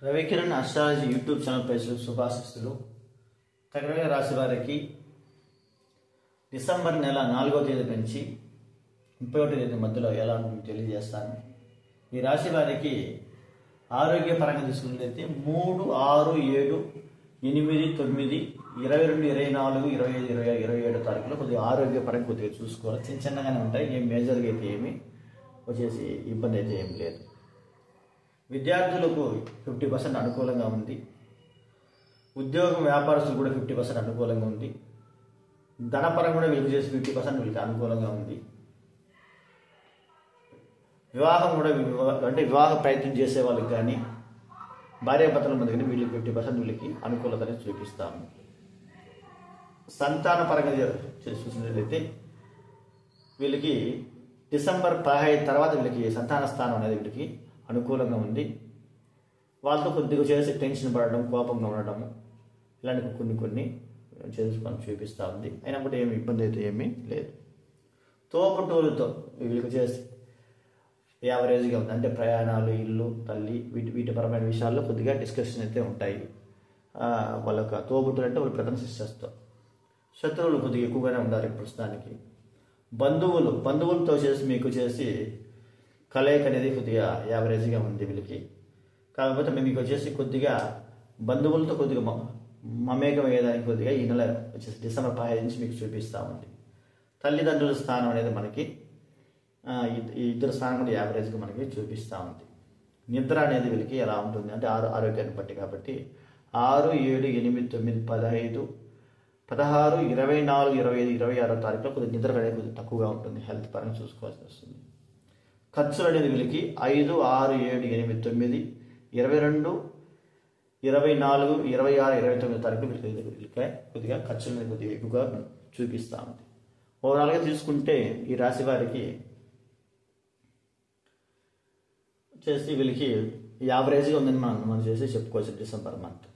Ravikiran astrology YouTube channel ప్రేక్షకులకు శుభాశిస్తులు. కర్కాటక రాశి వారికి డిసెంబర్ నెల 4వ తేదీ నుంచి 31వ తేదీ మధ్యలో ఎలా ఉంటుందో తెలియజేస్తాను. ఈ రాశి వారికి ఆరోగ్యపరంగా తీసుకున్నట్లయితే 3, 6, 7, 8, 9, 22, 24, 25, 26, 27 తారీఖులో కొద్దిగా ఆరోగ్యపరంగా కొద్దిగా చూసుకోవాలి. చిన్నగానే ఉంటాయి, ఏం మేజర్గా అయితే ఏమి వచ్చేసి ఇబ్బంది అయితే ఏం లేదు. విద్యార్థులకు 50% అనుకూలంగా ఉంది. ఉద్యోగం వ్యాపారస్తులు కూడా 50% అనుకూలంగా ఉంది. ధనపరం కూడా వీళ్ళకి చేసి 50% వీళ్ళకి అనుకూలంగా ఉంది. వివాహం కూడా అంటే వివాహ ప్రయత్నం చేసే వాళ్ళకి కానీ భార్యాభర్తల మధ్య కానీ వీళ్ళకి 50% వీళ్ళకి అనుకూలతని చూపిస్తాము. సంతాన పరంగా చూసినట్లయితే వీళ్ళకి డిసెంబర్ 15 తర్వాత వీళ్ళకి సంతాన స్థానం అనేది వీళ్ళకి అనుకూలంగా ఉంది. వాళ్ళతో కొద్దిగా చేసి టెన్షన్ పడడం, కోపంగా ఉండడము ఇలాంటి కొన్ని చేసుకొని చూపిస్తూ ఉంది. అయినా కూడా ఏమి ఇబ్బంది అయితే ఏమీ లేదు. తోబుట్టువులతో వీళ్ళకి చేసి యావరేజ్గా ఉంది. అంటే ప్రయాణాలు, ఇల్లు, తల్లి వీటి పరమైన విషయాల్లో కొద్దిగా డిస్కషన్ అయితే ఉంటాయి. వాళ్ళకి తోబుట్టులు అంటే వాళ్ళ ప్రధాన సిస్టర్స్తో. శత్రువులు కొద్దిగా ఎక్కువగానే ఉండాలి ప్రస్తుతానికి. బంధువులతో చేసి మీకు చేసి కలయిక అనేది కొద్దిగా యావరేజ్గా ఉంది వీళ్ళకి. కాకపోతే మీకు వచ్చేసి కొద్దిగా బంధువులతో కొద్దిగా మమేకం అయ్యేదానికి కొద్దిగా ఈ నెల వచ్చేసి డిసెంబర్ 15 నుంచి మీకు చూపిస్తూ ఉంది. తల్లిదండ్రుల స్థానం అనేది మనకి ఈ ఇద్దరు స్థానం కూడా యావరేజ్గా మనకి చూపిస్తూ ఉంది. నిద్ర అనేది వీళ్ళకి ఎలా ఉంటుంది అంటే ఆరోగ్యాన్ని బట్టి కాబట్టి 6, 7, 8, 9, 15, 16, 24, 25, 26 తారీఖులో కొద్దిగా నిద్ర అనేది కొద్దిగా తక్కువగా ఉంటుంది. హెల్త్ పరంగా చూసుకోవాల్సి వస్తుంది. ఖర్చులు అనేది వీళ్ళకి 5, 6, 7, 8, 9, 22, 24, 26, 29 తారీఖులు వీళ్ళకి కొద్దిగా ఖర్చులు అనేది కొద్దిగా ఎక్కువగా చూపిస్తూ ఉంది. ఓవరాల్గా తీసుకుంటే ఈ రాశి వారికి చేసి వీళ్ళకి యావరేజ్గా ఉందని మనం చేసి చెప్పుకోవచ్చు డిసెంబర్ మంత్.